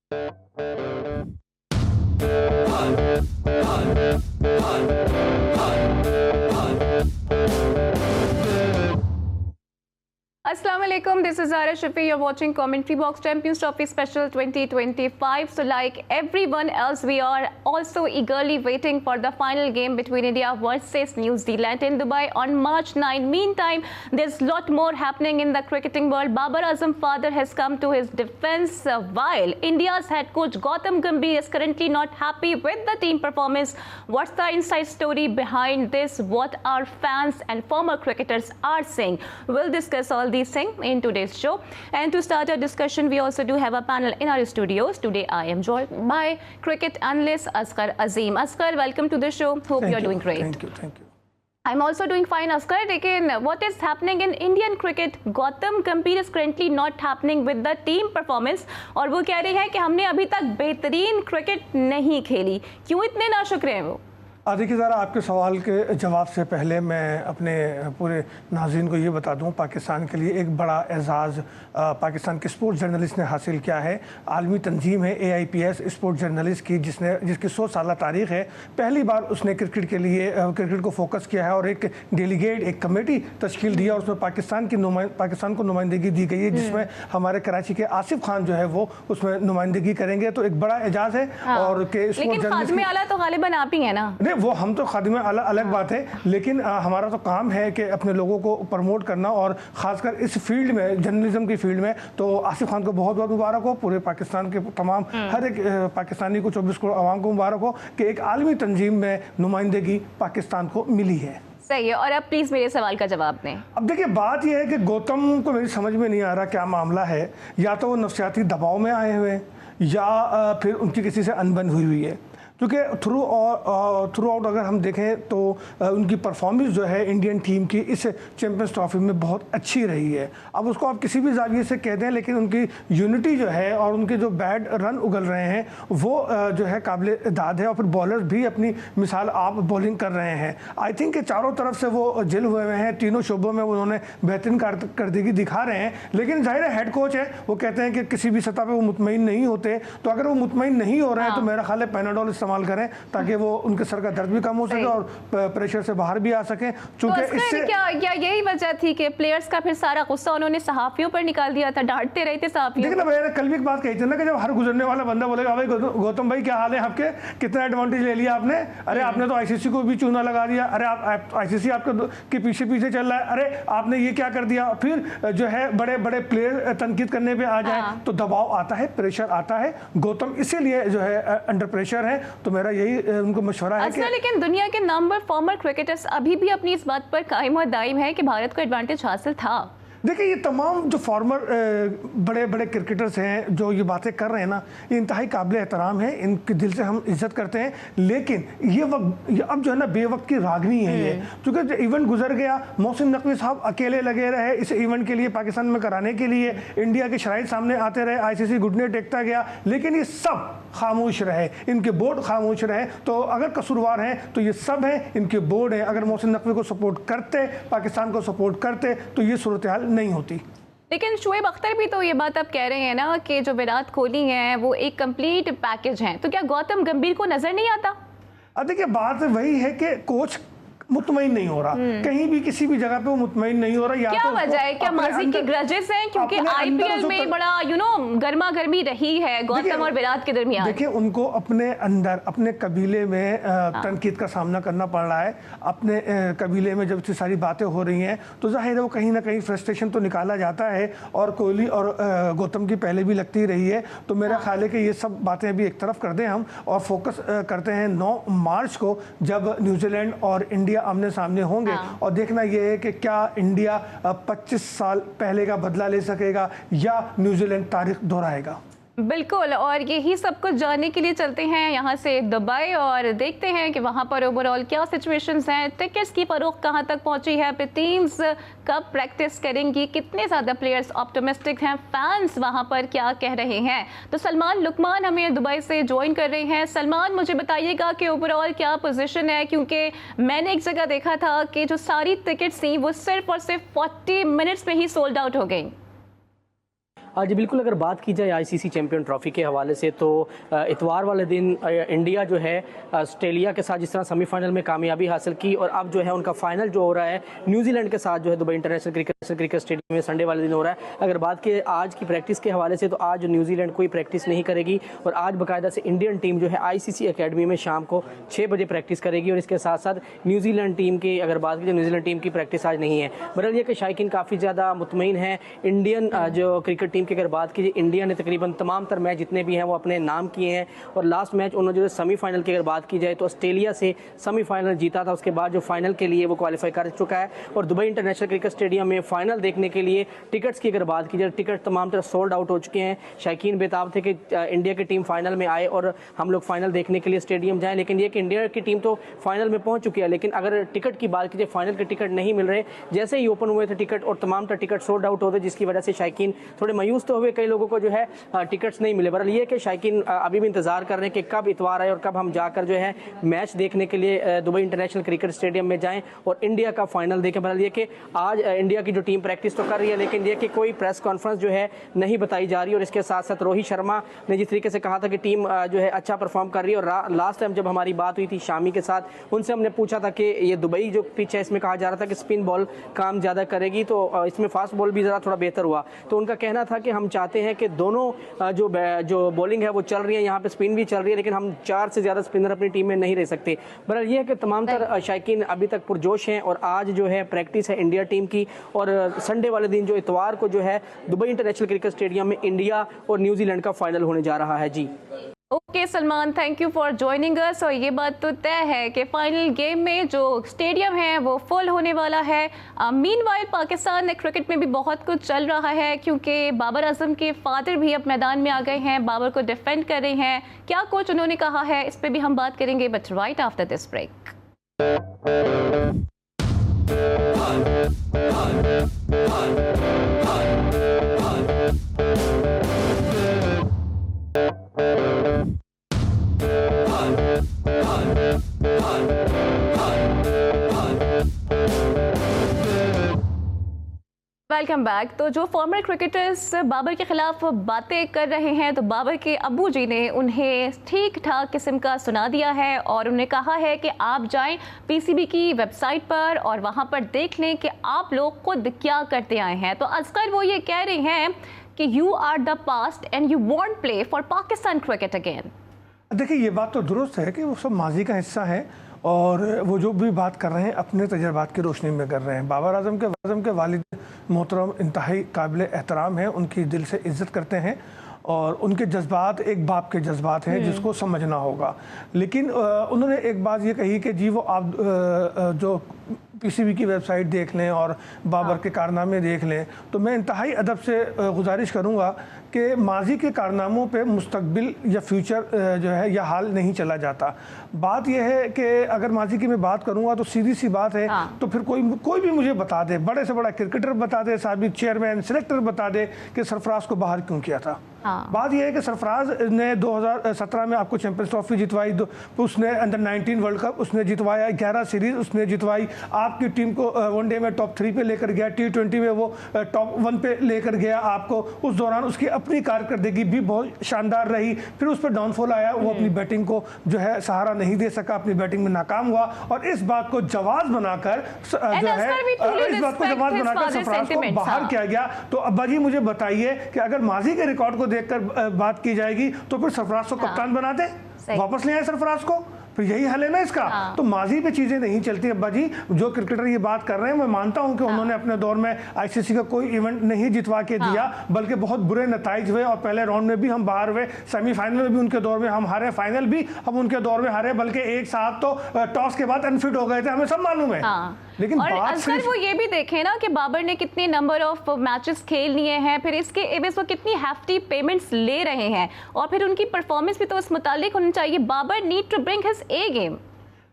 Assalamu alaikum, this is Zara Shafi. You're watching Commentary Box Champions Trophy Special 2025. So like everyone else, we are also eagerly waiting for the final game between India versus New Zealand in Dubai on March 9. Meantime, there's a lot more happening in the cricketing world. Babar Azam's father has come to his defense while India's head coach Gautam Gambhir is currently not happy with the team performance. What's the inside story behind this? What our fans and former cricketers are saying? We'll discuss all these things in today's show. And to start our discussion, we also do have a panel in our studios. Today I am joined by cricket analyst Asghar Azim. Asghar, welcome to the show. Hope you're doing great. Thank you. I'm also doing fine, Asghar. Lekin what is happening in Indian cricket? Gautam Gambhir is currently not happening with the team performance. और वो कह रही है कि हमने अभी तक बेहतरीन क्रिकेट नहीं खेली. क्यों इतने नाशुक्र हैं वो? देखिए ज़रा, आपके सवाल के जवाब से पहले मैं अपने पूरे नाज़रीन को ये बता दूं, पाकिस्तान के लिए एक बड़ा एजाज़ पाकिस्तान के स्पोर्ट्स जर्नलिस्ट ने हासिल किया है। आलमी तंजीम है AIPS स्पोर्ट्स जर्नलिस्ट की, जिसकी 100 साल तारीख़ है। पहली बार उसने क्रिकेट के लिए क्रिकेट को फोकस किया है और एक डेलीगेट, एक कमेटी तश्कील दिया और उसमें पाकिस्तान को नुमाइंदगी दी गई है, जिसमें हमारे कराची के आसिफ खान जो है वो उसमें नुमाइंदगी करेंगे। तो एक बड़ा एजाज़ है। और लेकिन खादिम आला तो गालिबन आप ही है ना? वो हम तो खादिम अलग बात है, लेकिन हमारा तो काम है कि अपने लोगों को प्रमोट करना, और ख़ासकर इस फील्ड में, जर्नलिज्म की फील्ड में। तो आसिफ खान को बहुत बहुत मुबारक हो, पूरे पाकिस्तान के तमाम हर एक पाकिस्तानी को, 24 करोड़ आवाम को मुबारक हो कि एक आलमी तंजीम में नुमाइंदगी पाकिस्तान को मिली है। सही है। और अब प्लीज़ मेरे सवाल का जवाब दें। अब देखिए, बात यह है कि गौतम को मेरी समझ में नहीं आ रहा क्या मामला है। या तो वो नफ्सियाती दबाव में आए हुए हैं, या फिर उनकी किसी से अनबन हुई है। क्योंकि थ्रू आउट अगर हम देखें तो उनकी परफॉर्मेंस जो है इंडियन टीम की इस चैंपियंस ट्रॉफी में बहुत अच्छी रही है। अब उसको आप किसी भी जाविये से कह दें, लेकिन उनकी यूनिटी जो है और उनके जो बैड रन उगल रहे हैं वो जो है काबिल दाद है। और फिर बॉलर्स भी अपनी मिसाल आप बॉलिंग कर रहे हैं। आई थिंक कि चारों तरफ से वो जिल हुए हुए हैं, तीनों शोबों में उन्होंने बेहतरीन कारकर्दगी दिखा रहे हैं। लेकिन जाहिर है हेड कोच है, वो कहते हैं कि किसी भी सतह पर वो मुतमईन नहीं होते। तो अगर वो मुतमईन नहीं हो रहे हैं तो मेरा ख्याल है पैनाडोल इस्तेमाल करें, ताकि वो उनके सर का दर्द भी कम हो सके और प्रेशर से बाहर भी आ सके। चूंकि तो इससे क्या यही वजह थी कि प्लेयर्स का फिर सारा गुस्सा उन्होंने सहाफियों पर निकाल दिया था, डांटते रहे थे सहाफियों। देखिए ना, मैंने कल भी एक बात कही थी ना कि जब हर गुजरने वाला बंदा बोलेगा भाई गौतम भाई क्या हाल है आपके, कितना एडवांटेज ले लिया आपने, अरे आपने तो ICC को भी चूना लगा दिया, अरे आप ICC आपके पीछे चल रहा है, अरे आपने ये क्या कर दिया। फिर जो है बड़े बड़े प्लेयर तनकीद करने पे आ जाए तो दबाव आता है, प्रेशर आता है। गौतम इसीलिए जो है अंडर प्रेशर है। तो मेरा यही उनको मशवरा है कि लेकिन दुनिया के नंबर फॉर्मर क्रिकेटर्स अभी भी अपनी इस बात पर कायम और दायम है कि भारत को एडवांटेज हासिल था। देखिए, ये तमाम जो फॉर्मर बड़े बड़े क्रिकेटर्स हैं जो ये बातें कर रहे हैं ना, ये इंतहाई काबिल एहतराम है, इनके दिल से हम इज्जत करते हैं। लेकिन ये अब जो है ना बेवक्त की रागनी है ये। क्योंकि इवेंट गुजर गया, मोहसिन नकवी साहब अकेले लगे रहे इस इवेंट के लिए, पाकिस्तान में कराने के लिए। इंडिया के शराइत सामने आते रहे, ICC घुटने टेकता गया, लेकिन ये सब खामोश रहे, इनके बोर्ड खामोश रहे। तो अगर कसूरवार हैं तो ये सब हैं, इनके बोर्ड हैं। अगर मोहसिन नकवी को सपोर्ट करते, पाकिस्तान को सपोर्ट करते, तो ये सूरत हाल नहीं होती। लेकिन शोएब अख्तर भी तो ये बात अब कह रहे हैं ना कि जो विराट कोहली हैं वो एक कंप्लीट पैकेज हैं। तो क्या गौतम गंभीर को नजर नहीं आता? देखिए, बात वही है कि कोच मुतमईन नहीं हो रहा, कहीं भी किसी भी जगह पे वो मुतमईन नहीं हो रहा। या क्या तो वजह है? क्या माजी की ग्रजेस हैं? क्योंकि IPL में बड़ा गर्मा गर्मी रही है गौतम और विराट के दरमियान। देखिए, उनको अपने अंदर, अपने कबीले में तनकीद का सामना करना पड़ रहा है। अपने कबीले में जब इतनी सारी बातें हो रही हैं तो जाहिर है वो कहीं ना कहीं फ्रस्ट्रेशन तो निकाला जाता है। और कोहली और गौतम की पहले भी लगती रही है। तो मेरा ख्याल है कि ये सब बातें अभी एक तरफ कर दें हम, और फोकस करते हैं 9 मार्च को, जब न्यूजीलैंड और इंडिया आमने सामने होंगे। और देखना यह है कि क्या इंडिया 25 साल पहले का बदला ले सकेगा या न्यूजीलैंड तारीख दोहराएगा। बिल्कुल, और यही सब कुछ जानने के लिए चलते हैं यहाँ से दुबई और देखते हैं कि वहाँ पर ओवरऑल क्या सिचुएशंस हैं, टिकट्स की फरोख्त कहाँ तक पहुँची है, टीम्स कब प्रैक्टिस करेंगी, कितने ज़्यादा प्लेयर्स ऑप्टिमिस्टिक हैं, फैंस वहाँ पर क्या कह रहे हैं। तो सलमान लुकमान हमें दुबई से ज्वाइन कर रहे हैं। सलमान, मुझे बताइएगा कि ओवरऑल क्या पोजीशन है, क्योंकि मैंने एक जगह देखा था कि जो सारी टिकट्स थी वो सिर्फ और सिर्फ 40 मिनट्स में ही सोल्ड आउट हो गई। जी बिल्कुल, अगर बात की जाए आईसीसी चैंपियन ट्रॉफी के हवाले से तो इतवार वाले दिन इंडिया जो है ऑस्ट्रेलिया के साथ जिस तरह सेमीफाइनल में कामयाबी हासिल की, और अब जो है उनका फाइनल जो हो रहा है न्यूजीलैंड के साथ जो है दुबई इंटरनेशनल क्रिकेट स्टेडियम में संडे वाले दिन हो रहा है। अगर बात की आज की प्रैक्टिस के हवाले से तो आज न्यूजीलैंड कोई प्रैक्टिस नहीं करेगी और आज बाकायदा से इंडियन टीम जो है आईसीसी अकेडमी में शाम को 6 बजे प्रैक्टिस करेगी। और इसके साथ साथ न्यूजीलैंड टीम की अगर बात की जाए, न्यूजीलैंड टीम की प्रैक्टिस आज नहीं है। बहरहाल ये कि शायकीन काफ़ी ज़्यादा मुतमईन है इंडियन जो क्रिकेट टीम की। अगर बात की जाए, इंडिया ने तकरीबन तमाम तर मैच जितने भी हैं वो अपने नाम किए हैं, और लास्ट मैच उन्होंने जो सेमीफाइनल की अगर बात की जाए तो ऑस्ट्रेलिया से सेमीफाइनल जीता था। उसके बाद जो फाइनल के लिए वो क्वालिफाई कर चुका है, और दुबई इंटरनेशनल क्रिकेट स्टेडियम में फाइनल देखने के लिए टिकट्स की अगर बात की जाए, टिकट तमाम तरह सोल्ड आउट हो चुके हैं। शायकीन बेताब थे कि इंडिया की टीम फाइनल में आए और हम लोग फाइनल देखने के लिए स्टेडियम जाएं, लेकिन ये कि इंडिया की टीम तो फाइनल में पहुंच चुकी है, लेकिन अगर टिकट की बात की जाए फाइनल के टिकट नहीं मिल रहे। जैसे ही ओपन हुए थे टिकट और तमाम तर टिकट सोल्ड आउट होते, जिसकी वजह से शायकीन थोड़े मायूस तो हुए, कई लोगों को जो है टिकट्स नहीं मिले। बहरहाल ये कि शायकीन अभी भी इंतजार कर रहे हैं कि कब इतवार आए और कब हम जाकर जो है मैच देखने के लिए दुबई इंटरनेशनल क्रिकेट स्टेडियम में जाएं और इंडिया का फाइनल देखें। बहरहाल ये कि आज इंडिया की जो टीम प्रैक्टिस तो कर रही है, लेकिन ये कि कोई प्रेस कॉन्फ्रेंस जो है नहीं बताई जा रही। और इसके साथ साथ रोहित शर्मा ने जिस तरीके से कहा था कि टीम जो है अच्छा परफॉर्म कर रही है, और लास्ट टाइम जब हमारी बात हुई थी शामी के साथ, उनसे हमने पूछा था कि ये दुबई जो पिच है इसमें कहा जा रहा था कि स्पिन बॉल काम ज़्यादा करेगी, तो इसमें फास्ट बॉल भी ज़रा थोड़ा बेहतर हुआ। तो उनका कहना था कि हम चाहते हैं कि दोनों जो बॉलिंग है वो चल रही है, यहाँ पे स्पिन भी चल रही है, लेकिन हम 4 से ज़्यादा स्पिनर अपनी टीम में नहीं रह सकते। बहरहाल ये है कि तमाम तर शायकीन अभी तक पुरजोश हैं, और आज जो है प्रैक्टिस है इंडिया टीम की, और संडे वाले दिन जो इतवार को जो है दुबई इंटरनेशनल क्रिकेट स्टेडियम में इंडिया और न्यूजीलैंड का फाइनल होने जा रहा है। जी okay Salman, thank you for joining us. और ये बात तो तय है कि फाइनल गेम में जो स्टेडियम है वो फुल होने वाला है। मीनवाइल पाकिस्तान क्रिकेट में भी बहुत कुछ चल रहा है, क्योंकि बाबर आजम के फादर भी अब मैदान में आ गए हैं, बाबर को डिफेंड कर रहे हैं। क्या कुछ उन्होंने कहा है इस पर भी हम बात करेंगे, but right after this break. Welcome back. तो जो फॉर्मर क्रिकेटर्स बाबर के खिलाफ बातें कर रहे हैं, तो बाबर के अब्बू जी ने उन्हें ठीक ठाक किस्म का सुना दिया है, और उन्हें कहा है कि आप जाएं पीसीबी की वेबसाइट पर और वहां पर देख लें कि आप लोग खुद क्या करते आए हैं। तो असगर वो ये कह रहे हैं कि you are the past and you won't play for Pakistan cricket again. देखिए, ये बात तो दुरुस्त है कि वो सब माजी का हिस्सा है, और वो जो भी बात कर रहे हैं अपने तजर्बात की रोशनी में कर रहे हैं। बाबर आजम के वालिद मोहतरम इंतहाई काबिल एहतराम हैं, उनकी दिल से इज़्ज़त करते हैं, और उनके जज्बात एक बाप के जज्बात हैं जिसको समझना होगा। लेकिन उन्होंने एक बात ये कही कि जी वो आप जो पीसीबी की वेबसाइट देख लें और बाबर के कारनामे देख लें, तो मैं इंतहाई अदब से गुजारिश करूँगा कि माजी के कारनामों पे मुस्तकबिल या फ्यूचर जो है या हाल नहीं चला जाता। बात यह है कि अगर माजी की मैं बात करूँगा तो सीधी सी बात है, तो फिर कोई भी मुझे बता दे, बड़े से बड़ा क्रिकेटर बता दे, साबिक चेयरमैन सिलेक्टर बता दे कि सरफराज को बाहर क्यों किया था। बात यह है कि सरफराज ने 2017 में आपको चैंपियंस ट्रॉफी जितवाई, उसने अंडर 19 वर्ल्ड कप उसने जितवाया, 11 सीरीज उसने जितवाई, आपकी टीम को वनडे में टॉप 3 पे लेकर गया, T20 में वो टॉप 1 पे लेकर गया आपको। उस दौरान उसकी अपनी कारकर्दगी भी बहुत शानदार रही। फिर उस पर डाउनफॉल आया, वो अपनी बैटिंग को जो है सहारा नहीं दे सका, अपनी बैटिंग में नाकाम हुआ, और इस बात को जवाब बनाकर जो है इस बात को जवाब बनाकर सरफराज को बाहर किया गया। तो अब्बा जी मुझे बताइए कि अगर माजी के रिकॉर्ड को देखकर बात की जाएगी तो फिर सरफराज को कप्तान बना दे, वापस ले आए सरफराज को, फिर यही हल है ना इसका। तो माजी पे चीजें नहीं चलती अब्बा जी। जो क्रिकेटर ये बात कर रहे हैं, मैं मानता हूं कि उन्होंने अपने दौर में आईसीसी का कोई इवेंट नहीं जितवा के दिया, बल्कि बहुत बुरे नताइज हुए, और पहले राउंड में भी हम बाहर हुए, सेमीफाइनल में भी उनके दौर में हम हारे, फाइनल भी हम उनके दौर में हारे, बल्कि एक साथ तो टॉस के बाद अनफिट हो गए थे, हमें सब मालूम है। लेकिन और अगर वो ये भी देखें ना कि बाबर ने कितने नंबर ऑफ मैचेस खेल लिए हैं, फिर इसके एवज वो कितनी हैफ्टी पेमेंट्स ले रहे हैं, और फिर उनकी परफॉर्मेंस भी तो इस मुतालिक होनी चाहिए। Babar need to bring his A game.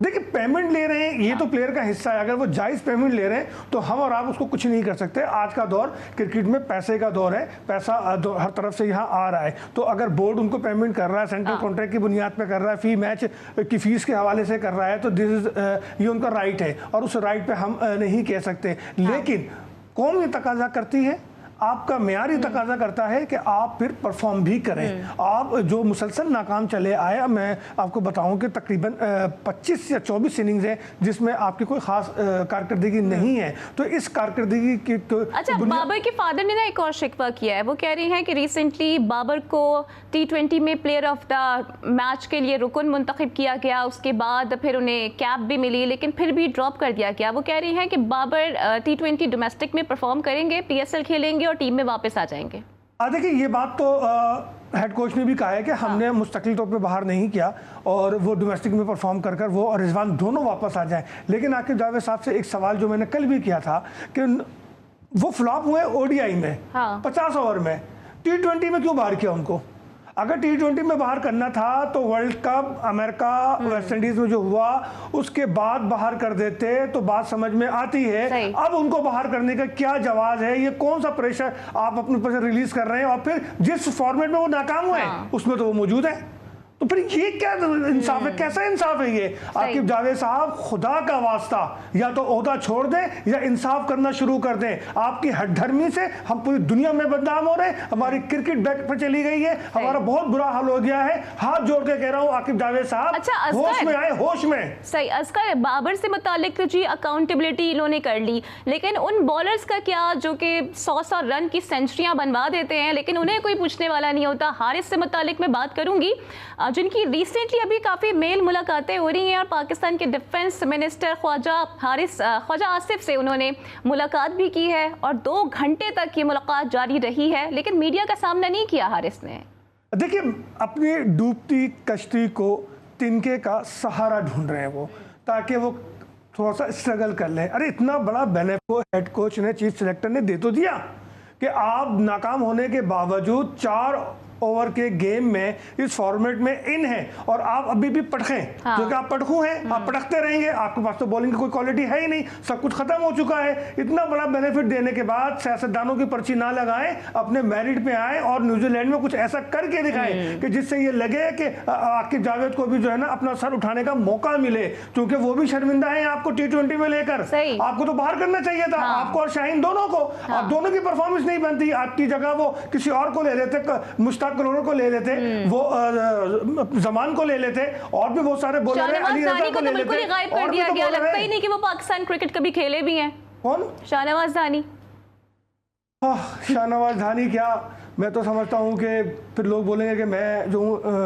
देखिए, पेमेंट ले रहे हैं ये तो प्लेयर का हिस्सा है, अगर वो जायज़ पेमेंट ले रहे हैं तो हम और आप उसको कुछ नहीं कर सकते। आज का दौर क्रिकेट में पैसे का दौर है, पैसा हर तरफ से यहाँ आ रहा है, तो अगर बोर्ड उनको पेमेंट कर रहा है, सेंट्रल कॉन्ट्रैक्ट की बुनियाद पे कर रहा है, फी मैच की फीस के हवाले से कर रहा है, तो दिस इज ये उनका राइट है, और उस राइट पे हम नहीं कह सकते। लेकिन कौन ये तकाजा करती है आपका मेयार ही तकाजा करता है कि आप फिर परफॉर्म भी करें। आप जो मुसलसल नाकाम चले आए, मैं आपको बताऊं कि तकरीबन 25 या 24 इनिंग्स हैं जिसमें आपकी कोई खास कारकर्दगी नहीं है। तो इस कारकर्दगी की अच्छा, बाबर के फादर ने ना एक और शिकवा किया है। वो कह रही हैं कि रिसेंटली बाबर को T20 में प्लेयर ऑफ द मैच के लिए रुकन मुंतखब किया गया, उसके बाद फिर उन्हें कैप भी मिली, लेकिन फिर भी ड्रॉप कर दिया गया। वो कह रही हैं कि बाबर T20 डोमेस्टिक में परफॉर्म करेंगे, PSL खेलेंगे और टीम में वापस आ जाएंगे। देखिए, ये बात तो हेड कोच ने भी कहा है कि हमने मुस्तकिल तौर पे बाहर नहीं किया और वो डोमेस्टिक में परफॉर्म कर कर वो और रिजवान दोनों वापस आ जाएं। लेकिन आकिब जावेद साहब से एक सवाल जो मैंने कल भी किया था कि वो फ्लॉप हुए ODI में, 50 ओवर में, T20 में क्यों बाहर किया उनको? अगर T20 में बाहर करना था तो world cup, America, West Indies में जो हुआ उसके बाद बाहर कर देते तो बात समझ में आती है। अब उनको बाहर करने का क्या जवाब है? ये कौन सा प्रेशर आप अपने ऊपर से रिलीज कर रहे हैं? और फिर जिस फॉर्मेट में वो नाकाम हुए उसमें तो वो मौजूद है। तो फिर ये क्या इंसाफ है? कैसा इंसाफ है ये? आकिब जावेद साहब, खुदा का वास्ता या तो ओहदा छोड़ दें या इंसाफ करना शुरू कर दें। आपकी हठधर्मी से हम पूरी दुनिया में बदनाम हो रहे हैं, हमारी क्रिकेट बैक पर चली गई है, हमारा बहुत बुरा हाल हो गया है। हाथ जोड़ के कह रहा हूं आकिब जावेद साहब, होश में आए, होश में। सही असगर, बाबर से मुतालिक तो जी अकाउंटेबिलिटी इन्होंने कर ली, लेकिन उन बॉलर्स का क्या जो कि 100 रन की सेंचुरियां बनवा देते हैं लेकिन उन्हें कोई पूछने वाला नहीं होता। हारिस से मुतालिक मैं बात करूंगी, जिनकी रिसेंटली अभी काफ़ी मेल मुलाकातें हो रही हैं और पाकिस्तान के डिफेंस मिनिस्टर ख्वाजा आसिफ से उन्होंने मुलाकात भी की है और 2 घंटे तक ये मुलाकात जारी रही है, लेकिन मीडिया का सामना नहीं किया हारिस ने। देखिए, अपनी डूबती कश्ती को तिनके का सहारा ढूंढ रहे हैं वो, ताकि वो थोड़ा सा स्ट्रगल कर लें। अरे इतना बड़ा बेनिफिट हेड कोच ने, चीफ सिलेक्टर ने दे तो दिया कि आप नाकाम होने के बावजूद 4 ओवर के गेम में इस फॉर्मेट में इन है और आप अभी भी पटखें, क्योंकि आप पटखू हैं, आप पटकते रहेंगे, आपके पास तो बॉलिंग की कोई क्वालिटी है ही नहीं, सब कुछ खत्म हो चुका है। इतना बड़ा बेनिफिट देने के बाद सियासतदानों की पर्ची ना लगाएं, अपने मेरिट पे आए और न्यूजीलैंड में कुछ ऐसा करके दिखाएं कि जिससे ये लगे कि आकिब जावेद को भी जो है ना अपना सर उठाने का मौका मिले, क्योंकि वो भी शर्मिंदा है आपको T20 में लेकर। आपको तो बाहर करना चाहिए था, आपको और शाहीन दोनों को। आप दोनों की परफॉर्मेंस नहीं बनती, आपकी जगह वो किसी और को ले लेते, मुश्ताक करोड़ों को ले लेते, वो जमान को ले लेते, और भी बहुत सारे बॉलर हैं, अली रजा को ले लेते। कर दिया गया, लगता ही नहीं कि वो पाकिस्तान क्रिकेट कभी खेले भी हैं। कौन? शाहनवाज धानी। शाहनवाज धानी क्या, मैं तो समझता हूँ कि फिर लोग बोलेंगे कि मैं जो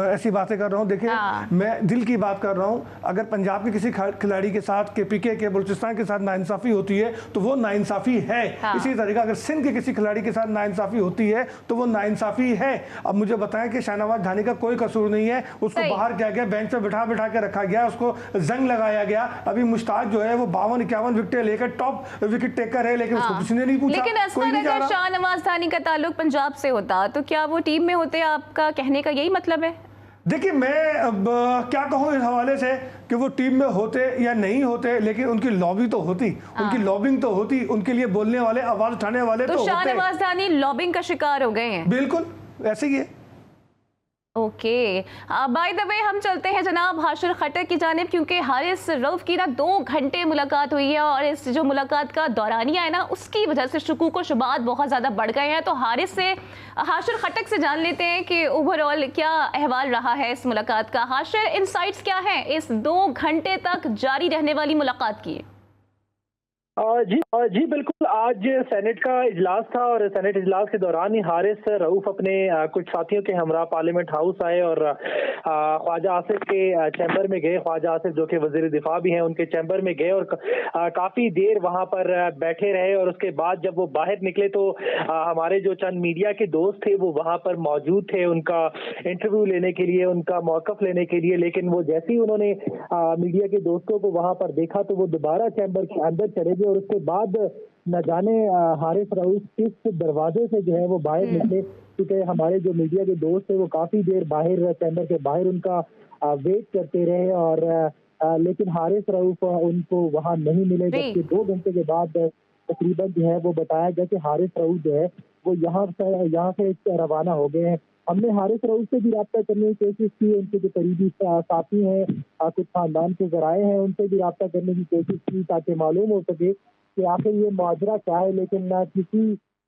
ऐसी बातें कर रहा हूँ। देखिए, मैं दिल की बात कर रहा हूँ। अगर पंजाब के किसी खिलाड़ी के साथ, KPK के बलूचिस्तान के साथ नाइंसाफ़ी होती है तो वो नाइंसाफ़ी है। इसी तरीका अगर सिंध के किसी खिलाड़ी के साथ नाइंसाफ़ी होती है तो वो नाइंसाफ़ी है। अब मुझे बताएं कि शाहनवाज धानी का कोई कसूर नहीं है, उसको बाहर किया गया, बेंच पर बिठा के रखा गया, उसको जंग लगाया गया। अभी मुश्ताक जो है वो 52-51 विकेटें लेकर टॉप विकेट टेकर है, लेकिन उसको किसी ने नहीं पूछा। लेकिन शाहनवाज धानी का ताल्लुक पंजाब से होता तो क्या वो टीम में होते? आपका कहने का यही मतलब है? देखिए, मैं अब क्या कहूँ इस हवाले से कि वो टीम में होते या नहीं होते, लेकिन उनकी लॉबी तो होती, उनकी लॉबिंग तो होती, उनके लिए बोलने वाले, आवाज उठाने वाले तो होते। शाहनवाज धानी लॉबिंग का शिकार हो गए हैं। बिल्कुल ऐसे ही है। ओके, बाय द वे हम चलते हैं जनाब हाशिर खट्टर की जानिब, क्योंकि हारिस रऊफ की ना 2 घंटे मुलाकात हुई है और इस जो मुलाकात का दौरानिया है ना उसकी वजह से शकूक व शुबात बहुत ज़्यादा बढ़ गए हैं। तो हारिस से, हाशिर खट्टर से जान लेते हैं कि ओवरऑल क्या अहवाल रहा है इस मुलाकात का। हाशिर, इनसाइट्स क्या हैं इस 2 घंटे तक जारी रहने वाली मुलाकात की? जी बिल्कुल, आज सेनेट का इजलास था और सेनेट इजलास के दौरान ही हारिस रऊफ अपने कुछ साथियों के हमरा पार्लियामेंट हाउस आए और ख्वाजा आसिफ के चैम्बर में गए। ख्वाजा आसिफ जो कि वजीर दिफा भी हैं, उनके चैम्बर में गए और काफ़ी देर वहां पर बैठे रहे। और उसके बाद जब वो बाहर निकले तो हमारे जो चंद मीडिया के दोस्त थे वो वहां पर मौजूद थे उनका इंटरव्यू लेने के लिए, उनका मौकफ लेने के लिए। लेकिन वो जैसे ही उन्होंने मीडिया के दोस्तों को वहां पर देखा तो वो दोबारा चैम्बर के अंदर चले गए और उसके बाद न जाने हारिस रऊफ किस दरवाजे से जो है वो बाहर निकले, क्योंकि हमारे जो मीडिया के दोस्त थे वो काफी देर बाहर चैम्बर के बाहर उनका वेट करते रहे और लेकिन हारिस रऊफ उनको वहां नहीं मिले। जबकि 2 घंटे के बाद तकरीबन जो है वो बताया गया कि हारिस रऊफ जो है वो यहाँ से रवाना हो गए हैं। हमने हारिस रऊफ से भी रब्ता करने की कोशिश की, उनके जो करीबी साथी हैं, कुछ खानदान के जराए हैं, उनसे भी रब्ता करने की कोशिश की ताकि मालूम हो सके कि आखिर ये माजरा क्या है। लेकिन किसी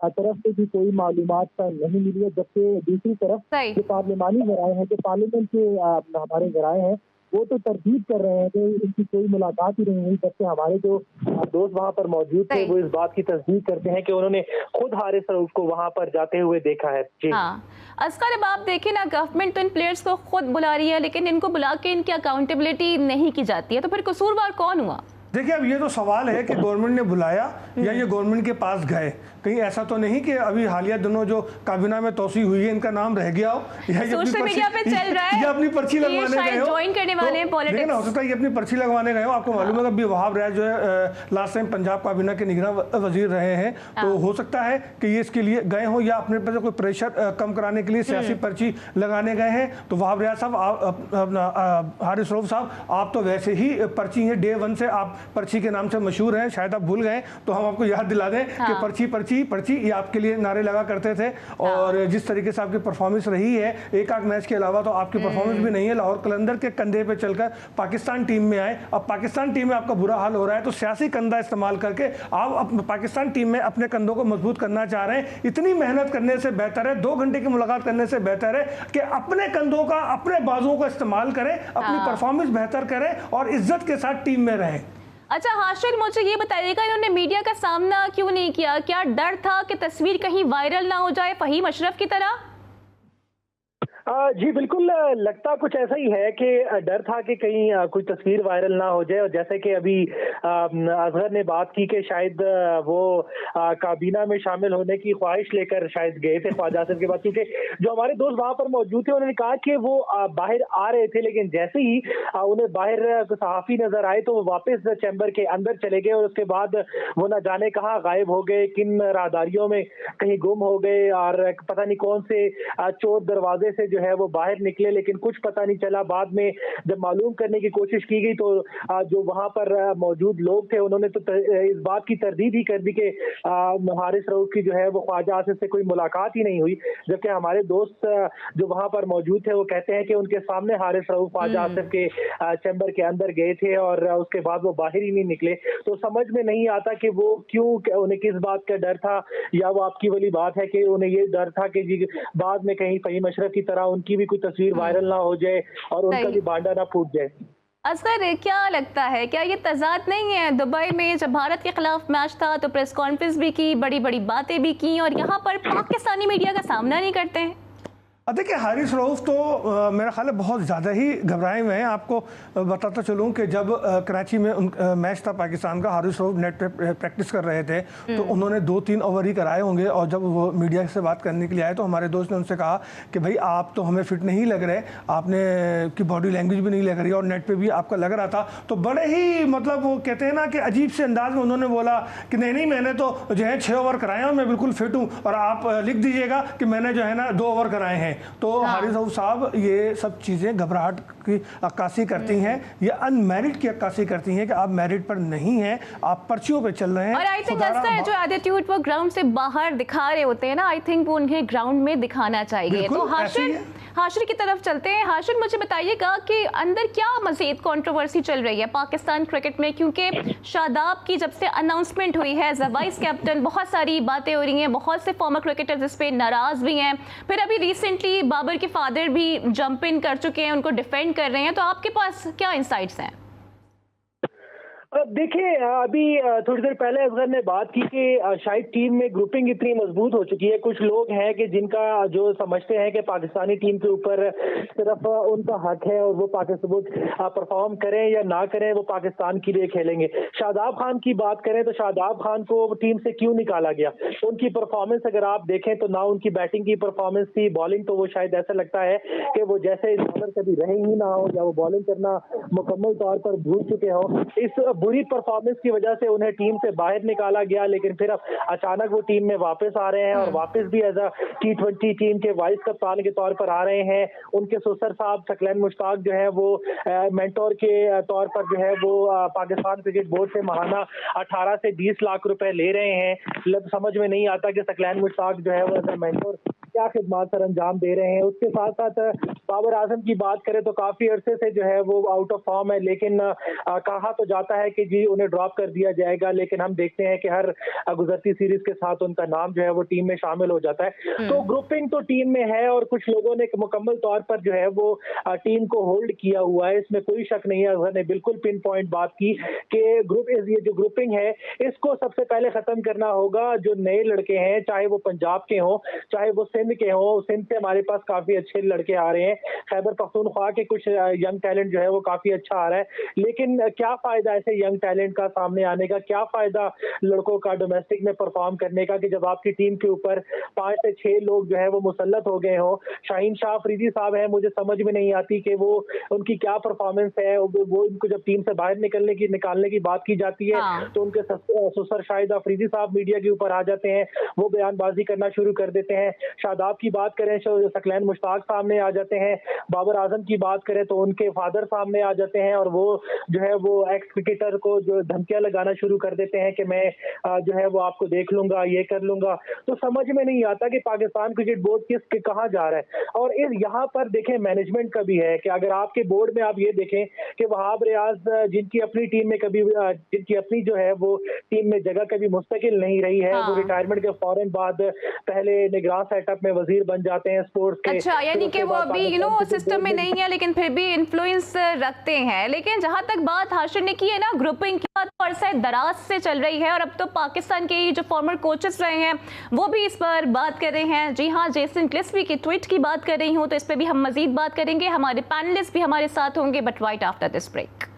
तरफ से भी कोई मालूमात नहीं मिली है। जबकि दूसरी तरफ सही। जो पार्लिमानी ज़राए हैं, जो पार्लियामेंट के हमारे ज़राए हैं, वो तो तरदीद कर रहे हैं कि इनकी कोई मुलाकात ही नहीं हुई। जबकि हमारे जो दोस्त वहाँ पर मौजूद थे, सही। वो इस बात की तस्दीक करते हैं कि उन्होंने खुद हारिस रऊफ को वहाँ पर जाते हुए देखा है। जी हाँ, असगर अब आप देखें ना, गवर्नमेंट तो इन प्लेयर्स को खुद बुला रही है, लेकिन इनको बुला के इनकी अकाउंटेबिलिटी नहीं की जाती है, तो फिर कसूरवार कौन हुआ? देखिए, अब ये तो सवाल है कि गवर्नमेंट ने बुलाया या ये गवर्नमेंट के पास गए। कहीं ऐसा तो नहीं कि अभी हालिया दिनों जो काबीना में तोसी हुई है इनका नाम रह गया हो, या ये सोशल मीडिया पे चल रहा है ये अपनी पर्ची कि ये लगवाने शायद गए हो, ज्वाइन करने वाले हैं लेकिन पॉलिटिक्स। हो सकता है ये अपनी पर्ची लगवाने गए हो। आपको मालूम है कि अभी वहाब रियाज जो है लास्ट टाइम पंजाब काबीना के निगरान वजीर रहे हैं, तो हो सकता है कि ये इसके लिए गए हो या अपने पर कोई प्रेशर कम कराने के लिए सियासी पर्ची लगाने गए हैं। तो वहाब रियाज साहब, हारिस रऊफ साहब, आप तो वैसे ही पर्ची हैं, डे 1 से आप पर्ची के नाम से मशहूर हैं। शायद आप भूल गए तो हम आपको याद दिला दें कि पर्ची पर्ची पर्ची ये आपके लिए नारे लगा करते थे। और जिस तरीके से आपकी परफॉर्मेंस रही है एक आध मैच के अलावा, तो आपकी परफॉर्मेंस भी नहीं है। लाहौर कलंदर के कंधे पे चलकर पाकिस्तान टीम में आए, अब पाकिस्तान टीम में आपका बुरा हाल हो रहा है, तो सियासी कंधा इस्तेमाल करके आप पाकिस्तान टीम में अपने कंधों को मजबूत करना चाह रहे हैं। इतनी मेहनत करने से बेहतर है, 2 घंटे की मुलाकात करने से बेहतर है कि अपने कंधों का, अपने बाजुओं का इस्तेमाल करें, अपनी परफॉर्मेंस बेहतर करें और इज्जत के साथ टीम में रहें। अच्छा हाशिर, मुझे ये बताइएगा, इन्होंने मीडिया का सामना क्यों नहीं किया? क्या डर था कि तस्वीर कहीं वायरल ना हो जाए फहीम अशरफ की तरह? जी बिल्कुल, लगता कुछ ऐसा ही है कि डर था कि कहीं कोई तस्वीर वायरल ना हो जाए। और जैसे कि अभी असगर ने बात की कि शायद वो काबीना में शामिल होने की ख्वाहिश लेकर शायद गए थे ख्वाजा आसिफ के बाद, क्योंकि जो हमारे दोस्त वहां पर मौजूद थे उन्होंने कहा कि वो बाहर आ रहे थे, लेकिन जैसे ही उन्हें बाहर सहाफी नजर आए तो वो वापस चैम्बर के अंदर चले गए और उसके बाद वो न जाने कहाँ गायब हो गए, किन राहदारियों में कहीं गुम हो गए और पता नहीं कौन से चोर दरवाजे से जो है वो बाहर निकले, लेकिन कुछ पता नहीं चला। बाद में जब मालूम करने की कोशिश की गई तो जो वहां पर मौजूद लोग थे उन्होंने तो इस बात की तरदीद ही कर दी कि हारिस रऊफ की जो है वो ख्वाजा आसिफ से कोई मुलाकात ही नहीं हुई। जबकि हमारे दोस्त जो वहां पर मौजूद थे वो कहते हैं कि उनके सामने हारिस रऊफ ख्वाजा आसिफ के चैम्बर के अंदर गए थे और उसके बाद वो बाहर ही नहीं निकले। तो समझ में नहीं आता कि वो क्यों, उन्हें किस बात का डर था, या वो आपकी वाली बात है कि उन्हें ये डर था कि जी बाद में कहीं फहीम अशरफ की तरह उनकी भी कोई तस्वीर वायरल ना हो जाए और उनका भी भांडा ना फूट जाए। असगर, क्या लगता है, क्या ये तजाद नहीं है? दुबई में जब भारत के खिलाफ मैच था तो प्रेस कॉन्फ्रेंस भी की, बड़ी बड़ी बातें भी की, और यहाँ पर पाकिस्तानी मीडिया का सामना नहीं करते हैं। देखिए, हारिस रऊफ तो मेरा ख्याल है बहुत ज़्यादा ही घबराए हुए हैं। आपको बताता चलूँ कि जब कराची में मैच था पाकिस्तान का, हारिस रऊफ नेट पे प्रैक्टिस कर रहे थे, तो उन्होंने 2-3 ओवर ही कराए होंगे। और जब वो मीडिया से बात करने के लिए आए तो हमारे दोस्त ने उनसे कहा कि भाई आप तो हमें फिट नहीं लग रहे, आपने की बॉडी लैंग्वेज भी नहीं लग रही और नेट पर भी आपका लग रहा था। तो बड़े ही मतलब वो कहते हैं ना कि अजीब से अंदाज में उन्होंने बोला कि नहीं मैंने तो जो है 6 ओवर कराए हैं, मैं बिल्कुल फिट हूँ, और आप लिख दीजिएगा कि मैंने जो है ना 2 ओवर कराए हैं। तो हारिस रऊफ साहब ये सब चीज़ें घबराहट की अक्कासी करती हैं, ये अनमेरिट की अक्कासी करती हैं कि आप मेरिट पर नहीं हैं, आप पर्चियों पे चल रहे हैं। और आई थिंक जो एटीट्यूड वो ग्राउंड से बाहर दिखा रहे होते हैं ना, आई थिंक वो उन्हें ग्राउंड में दिखाना चाहिए। तो हाशिर की तरफ चलते हैं। हाशिर, मुझे बताइएगा कि अंदर क्या मज़ीद कंट्रोवर्सी चल रही है पाकिस्तान क्रिकेट में, क्योंकि शादाब की जब से अनाउंसमेंट हुई है एज अ वाइस कैप्टन, बहुत सारी बातें हो रही हैं, बहुत से फॉर्मर क्रिकेटर्स इस पर नाराज़ भी हैं। फिर अभी रिसेंटली बाबर के फादर भी जंप इन कर चुके हैं, उनको डिफेंड कर रहे हैं। तो आपके पास क्या इंसाइट्स हैं? देखिए, अभी थोड़ी देर पहले असगर ने बात की कि शायद टीम में ग्रुपिंग इतनी मजबूत हो चुकी है। कुछ लोग हैं कि जिनका जो समझते हैं कि पाकिस्तानी टीम के ऊपर सिर्फ उनका हक है और वो पाकिस्तान परफॉर्म करें या ना करें, वो पाकिस्तान के लिए खेलेंगे। शादाब खान की बात करें तो शादाब खान को टीम से क्यों निकाला गया? उनकी परफॉर्मेंस अगर आप देखें तो ना उनकी बैटिंग की परफॉर्मेंस थी, बॉलिंग तो वो शायद ऐसा लगता है कि वो जैसे बॉलर कभी रहे ही ना हो, या वो बॉलिंग करना मुकम्मल तौर पर भूल चुके हो। इस बुरी परफॉर्मेंस की वजह से उन्हें टीम से बाहर निकाला गया, लेकिन फिर अब अचानक वो टीम में वापस आ रहे हैं और वापस भी एज अ T20 टीम के वाइस कप्तान के तौर पर आ रहे हैं। उनके ससुर साहब सकलैन मुश्ताक जो है वो मेंटोर के तौर पर जो है वो पाकिस्तान क्रिकेट बोर्ड से माहाना 18 से 20 लाख रुपए ले रहे हैं। समझ में नहीं आता कि सकलैन मुश्ताक जो है वो एज अ मेंटोर क्या खिदमत सर अंजाम दे रहे हैं। उसके साथ साथ बाबर आजम की बात करें तो काफी अरसे से जो है वो आउट ऑफ फॉर्म है, लेकिन कहा तो जाता है कि जी उन्हें ड्रॉप कर दिया जाएगा, लेकिन हम देखते हैं कि हर गुजरती सीरीज के साथ उनका नाम जो है वो टीम में शामिल हो जाता है। तो ग्रुपिंग तो टीम में है और कुछ लोगों ने मुकम्मल तौर पर जो है वो टीम को होल्ड किया हुआ है, इसमें कोई शक नहीं है। अजहर ने बिल्कुल पिन पॉइंट बात की कि ये जो ग्रुपिंग है इसको सबसे पहले खत्म करना होगा। जो नए लड़के हैं, चाहे वो पंजाब के हों चाहे वो सिंध के हों, सिंध से हमारे पास काफी अच्छे लड़के आ रहे हैं, खैबर पख्तूनख्वा के कुछ यंग टैलेंट जो है वो काफी अच्छा आ रहा है, लेकिन क्या फायदा ऐसे यंग टैलेंट का सामने आने का, क्या फायदा लड़कों का डोमेस्टिक में परफॉर्म करने का कि जब आपकी टीम के ऊपर 5 से 6 लोग जो है वो मुसल्लत हो गए हों। शाहीन शाह अफरीदी साहब हैं, मुझे समझ में नहीं आती कि वो उनकी क्या परफॉर्मेंस है। वो इनको जब टीम से बाहर निकालने की बात की जाती है तो उनके ससुर शाहिद अफरीदी साहब मीडिया के ऊपर आ जाते हैं, वो बयानबाजी करना शुरू कर देते हैं। शादाब की बात करें तो सकलैन मुश्ताक सामने आ जाते हैं, बाबर आजम की बात करें तो उनके फादर सामने आ जाते हैं और वो जो है वो एक्स क्रिकेटर को जो धमकियां लगाना शुरू कर देते हैं कि मैं जो है वो आपको देख लूंगा, ये कर लूंगा। तो समझ में नहीं आता कि पाकिस्तान क्रिकेट बोर्ड कहाँ जा रहा है। और यहाँ पर देखें मैनेजमेंट का भी है कि अगर आपके बोर्ड में आप ये देखें कि वहाब रियाज जिनकी अपनी टीम में कभी जिनकी अपनी जो है वो टीम में जगह कभी मुस्तकिल नहीं रही है, वो रिटायरमेंट के फौरन बाद पहले निगरान सेटअप में वजीर बन जाते हैं स्पोर्ट्स के। अच्छा, यानी कि वो अभी सिस्टम में नहीं है लेकिन फिर भी इन्फ्लुएंस रखते हैं। लेकिन जहां तक बात हाशिर ने की है ना ग्रुपिंग की, बात तो अरसा दराज से चल रही है और अब तो पाकिस्तान के जो फॉर्मर कोचेस रहे हैं वो भी इस पर बात कर रहे हैं। जी हाँ, जेसन गिल्स्पी की ट्वीट की बात कर रही हूँ, तो इस पर भी हम मजीद बात करेंगे। हमारे पैनलिस्ट भी हमारे साथ होंगे, but right after this break.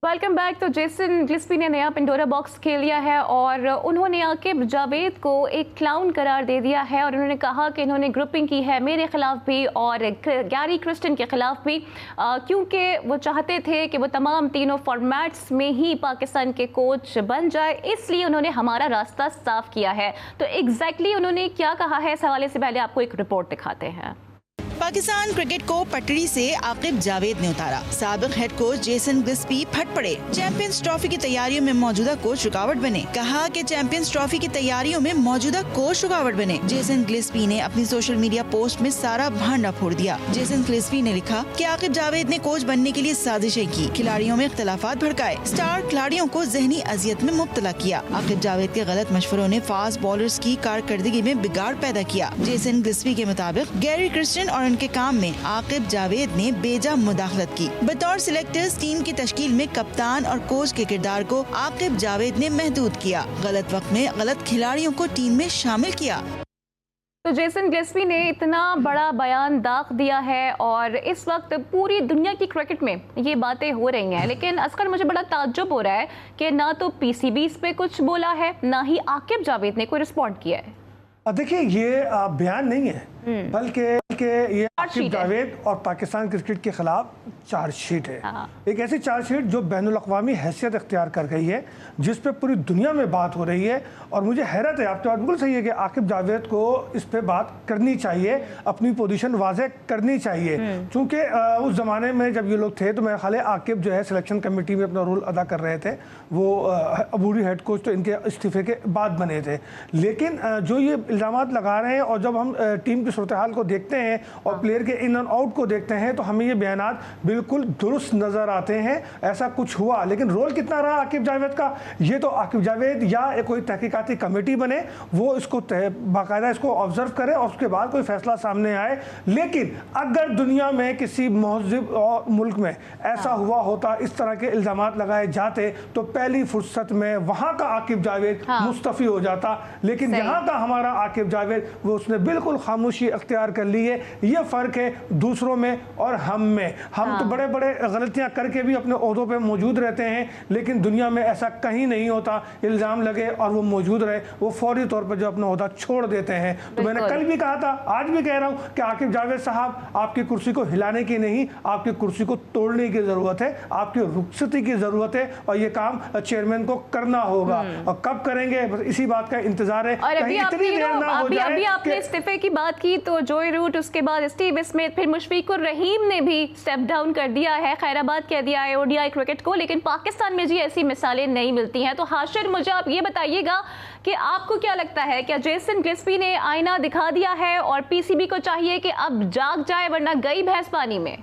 Welcome back. तो जेसन गिल्स्पी ने नया पेंडोरा बॉक्स खेल लिया है और उन्होंने आकिब जावेद को एक क्लाउन करार दे दिया है और उन्होंने कहा कि इन्होंने ग्रुपिंग की है मेरे खिलाफ भी और गैरी क्रिस्टन के खिलाफ भी, क्योंकि वो चाहते थे कि वो तमाम तीनों फॉर्मेट्स में ही पाकिस्तान के कोच बन जाए, इसलिए उन्होंने हमारा रास्ता साफ किया है। तो एग्जैक्टली उन्होंने क्या कहा है, इस हवाले से पहले आपको एक रिपोर्ट दिखाते हैं। पाकिस्तान क्रिकेट को पटरी से आकिब जावेद ने उतारा, साबिक हेड कोच जेसन गिल्स्पी फट पड़े, चैंपियंस ट्रॉफी की तैयारियों में मौजूदा कोच रुकावट बने। कहा कि चैंपियंस ट्रॉफी की तैयारियों में मौजूदा कोच रुकावट बने। जेसन गिल्स्पी ने अपनी सोशल मीडिया पोस्ट में सारा भांडा फोड़ दिया। जेसन गिल्स्पी ने लिखा कि आकिब जावेद ने कोच बनने के लिए साजिशें की, खिलाड़ियों में इख्तलाफात भड़काए, स्टार खिलाड़ियों को जहनी अजियत में मुब्तला किया। आकिब जावेद के गलत मशवरों ने फास्ट बॉलर्स की कारकर्दगी में बिगाड़ पैदा किया। जेसन गिल्स्पी के मुताबिक गैरी क्रिस्टन और उनके काम में आकिब जावेद ने बेजा मुदाखलत की। बतौर सिलेक्टर्स टीम की तश्कील में कप्तान और कोच के किरदार को आकिब जावेद ने महदूद किया, गलत वक्त में गलत खिलाड़ियों को टीम में शामिल किया। तो जेसन गिल्स्पी ने इतना बड़ा बयान दाग दिया है और इस वक्त पूरी दुनिया की क्रिकेट में ये बातें हो रही हैं, लेकिन असकर मुझे बड़ा ताज्जुब हो रहा है कि ना तो पीसीबी इस पे कुछ बोला है, ना ही आकिब जावेद ने कोई रिस्पॉन्ड किया है। देखिए ये बयान नहीं है, बल्कि ये आकिब जावेद और पाकिस्तान क्रिकेट के खिलाफ चार्जशीट है। एक ऐसी चार्जशीट जो बैनुल अक़वामी हैसियत इख्तियार कर गई है, जिस पे पूरी दुनिया में बात हो रही है। और मुझे हैरत है, आपकी बात बिल्कुल सही है कि आकिब जावेद को इस पे बात करनी चाहिए, अपनी पोजीशन वाज़ेह करनी चाहिए, क्योंकि उस ज़माने में जब ये लोग थे तो मेरा ख्याल है आकिब जो है सिलेक्शन कमेटी में अपना रोल अदा कर रहे थे। वो अबूरी हेड कोच तो इनके इस्तीफे के बाद बने थे। लेकिन जो ये इल्ज़ामात लगा रहे हैं और जब हम टीम की सूरत हाल को देखते हैं और प्लेयर के इन एंड आउट को देखते हैं तो हमें ये बयानात बिल्कुल दुरुस्त नज़र आते हैं। ऐसा कुछ हुआ, लेकिन रोल कितना रहा आकिब जावेद का, ये तो आकिब जावेद या कोई तहकीकाती कमेटी बने, वो इसको बाकायदा इसको ऑब्जर्व करे और उसके बाद कोई फैसला सामने आए। लेकिन अगर दुनिया में किसी महज़िब मुल्क में ऐसा हुआ होता, इस तरह के इल्ज़ामात लगाए जाते, तो पहली फुर्सत में वहाँ का आकिब जावेद मुस्तफ़ी हो जाता। लेकिन यहाँ का हमारा आकिब जावेद वो उसने बिल्कुल खामोशी खामोशी अख्तियार कर ली है। ये फ़र्क है दूसरों में और हम में। हम तो बड़े बड़े गलतियां करके भी अपने ओहदों पे मौजूद रहते हैं, लेकिन दुनिया में ऐसा कहीं नहीं होता। इल्ज़ाम लगे और वो मौजूद रहे, वो फौरी तौर पर जो अपना ओहदा छोड़ देते हैं। तो मैंने कल भी कहा था, आज भी कह रहा हूँ कि आकिब जावेद साहब, आपकी कुर्सी को हिलाने की नहीं, आपकी कुर्सी को तोड़ने की ज़रूरत है, आपकी रुखसती की ज़रूरत है, और ये काम चेयरमैन को करना होगा। और कब करेंगे, बस इसी बात का इंतजार है। और अभी आपने इस्तीफे की बात की, तो जोई रूट, उसके बाद स्टीव स्मिथ, फिर मुशफिकुर रहीम ने भी स्टेप डाउन कर दिया है, खैराबाद कह दिया है ओडीआई क्रिकेट को। लेकिन पाकिस्तान में जी ऐसी मिसालें नहीं मिलती हैं। तो हाशिर, मुझे आप ये बताइएगा कि आपको क्या लगता है, क्या जेसन गिलस्पी ने आईना दिखा दिया है और पीसीबी को चाहिए कि अब जाग जाए, वरना गई भैंस पानी में?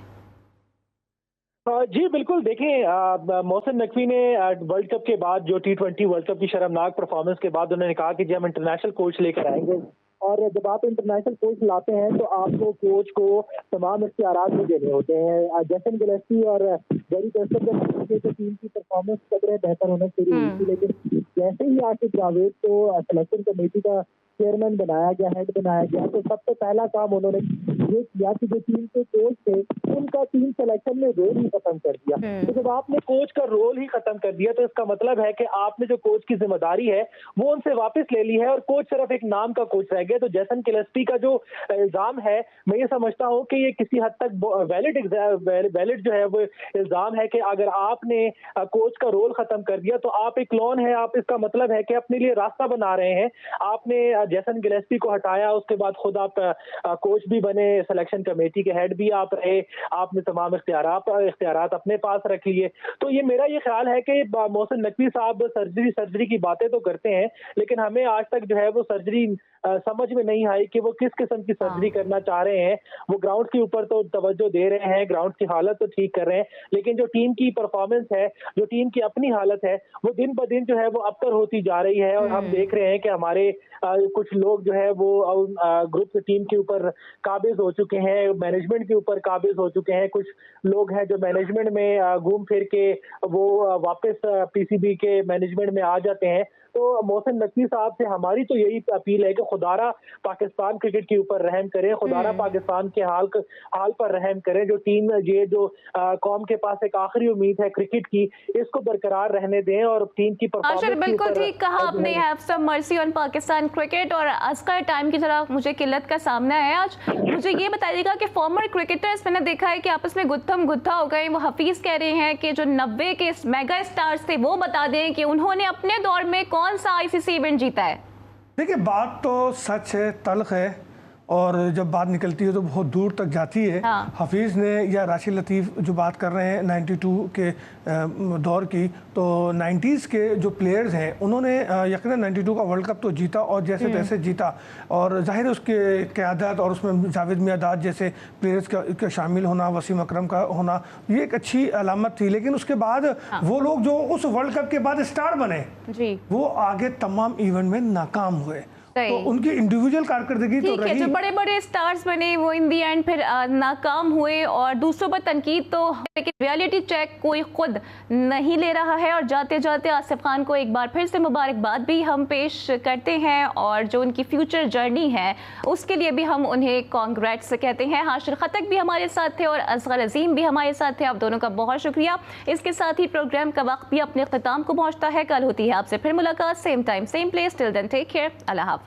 जी बिल्कुल, देखें, मोहसिन नकवी ने वर्ल्ड कप के बाद, जो T20 वर्ल्ड कप की शर्मनाक परफॉर्मेंस के बाद, उन्होंने कहा कि जी हम इंटरनेशनल कोच लेकर आएंगे। और जब आप इंटरनेशनल कोच लाते हैं तो आपको कोच को तमाम इख्तियारात भी देने होते हैं। जेसन गिलेस्पी और गैरी कर्स्टन के टीम की परफॉर्मेंस कदर बेहतर होना शुरू हुई थी, लेकिन जैसे ही आकिब जावेद को सिलेक्शन कमेटी का चेयरमैन बनाया गया, हेड बनाया गया, तो सबसे पहला काम उन्होंने ये किया कि जो टीम के कोच थे उनका टीम सिलेक्शन में रोल ही खत्म कर दिया। तो जब आपने कोच का रोल ही खत्म कर दिया, तो इसका मतलब है कि आपने जो कोच की जिम्मेदारी है वो उनसे वापस ले ली है, और कोच सिर्फ एक नाम का कोच रह गया। तो जेसन गिलेस्पी का जो इल्जाम है, मैं ये समझता हूँ कि ये किसी हद तक वैलिड जो है वो इल्जाम है कि अगर आपने कोच का रोल खत्म कर दिया तो आप एक क्लोन है। आप, इसका मतलब है कि अपने लिए रास्ता बना रहे हैं। आपने जेसन गिलेस्पी को हटाया, उसके बाद खुद आप कोच भी बने, सिलेक्शन कमेटी के हेड भी आप रहे, आपने तमाम इख्तियारात अपने पास रख लिए। तो ये मेरा ये ख्याल है कि मोहसिन नकवी साहब सर्जरी की बातें तो करते हैं, लेकिन हमें आज तक जो है वो सर्जरी समझ में नहीं आई कि वो किस किस्म की सर्जरी करना चाह रहे हैं। वो ग्राउंड के ऊपर तो तवज्जो दे रहे हैं, ग्राउंड की हालत तो ठीक कर रहे हैं, लेकिन जो टीम की परफॉर्मेंस है, जो टीम की अपनी हालत है, वो दिन ब दिन जो है वो अबतर होती जा रही है। और हम देख रहे हैं कि हमारे कुछ लोग जो है वो ग्रुप टीम के ऊपर काबिज हो चुके हैं, मैनेजमेंट के ऊपर काबिज हो चुके हैं। कुछ लोग हैं जो मैनेजमेंट में घूम फिर के वो वापस पीसीबी के मैनेजमेंट में आ जाते हैं। तो मोहसिन नकवी साहब से हमारी तो यही अपील है कि खुदारा पाकिस्तान क्रिकेट के ऊपर रहम करें, खुदारा पाकिस्तान के हाल पर रहम करें। जो टीम, ये जो कौम के पास एक आखिरी उम्मीद है क्रिकेट की, इसको बरकरार रहने दें और टीम की परफॉर्मेंस। बिल्कुल ठीक कहा आपने, have some mercy on Pakistan cricket. और अस्कर टाइम की तरह मुझे किल्लत का सामना है आज। मुझे ये बताइएगा कि फॉर्मर क्रिकेटर्स, मैंने देखा है कि आपस में गुत्थम गुत्था हो गए। वो हफीज कह रहे हैं कि जो 90 के मेगा स्टार्स थे वो बता दें कि उन्होंने अपने दौर में कौन सा आईसीसी इवेंट जीता है। देखिए, बात तो सच है, तल्ख है, और जब बात निकलती है तो बहुत दूर तक जाती है। हफीज़ ने या राशिद लतीफ़ जो बात कर रहे हैं 92 के दौर की, तो 90s के जो प्लेयर्स हैं उन्होंने यकीनन 92 का वर्ल्ड कप तो जीता और जैसे तैसे जीता। और जाहिर है उसके क़यादत और उसमें जावेद मियादाद जैसे प्लेयर्स का शामिल होना, वसीम अकरम का होना, ये एक अच्छी अलामत थी। लेकिन उसके बाद वो लोग जो उस वर्ल्ड कप के बाद स्टार बने जी, वो आगे तमाम इवेंट में नाकाम हुए। तो उनकी इंडिविजुअल कारकर्दगी तो रही, जो बड़े बड़े स्टार्स बने वो इन दी एंड फिर नाकाम हुए और दूसरों पर तनकीद तो, लेकिन रियलिटी चेक कोई खुद नहीं ले रहा है। और जाते जाते आसिफ खान को एक बार फिर से मुबारकबाद भी हम पेश करते हैं, और जो उनकी फ्यूचर जर्नी है उसके लिए भी हम उन्हें कॉन्ग्रेट्स कहते हैं। हाशिर खतक भी हमारे साथ थे और असगर अजीम भी हमारे साथ थे, आप दोनों का बहुत शुक्रिया। इसके साथ ही प्रोग्राम का वक्त भी अपने अख्ताम को पहुँचता है। कल होती है आपसे फिर मुलाकात, same time same place. Till then take care, अल्लाह हाफ़िज़।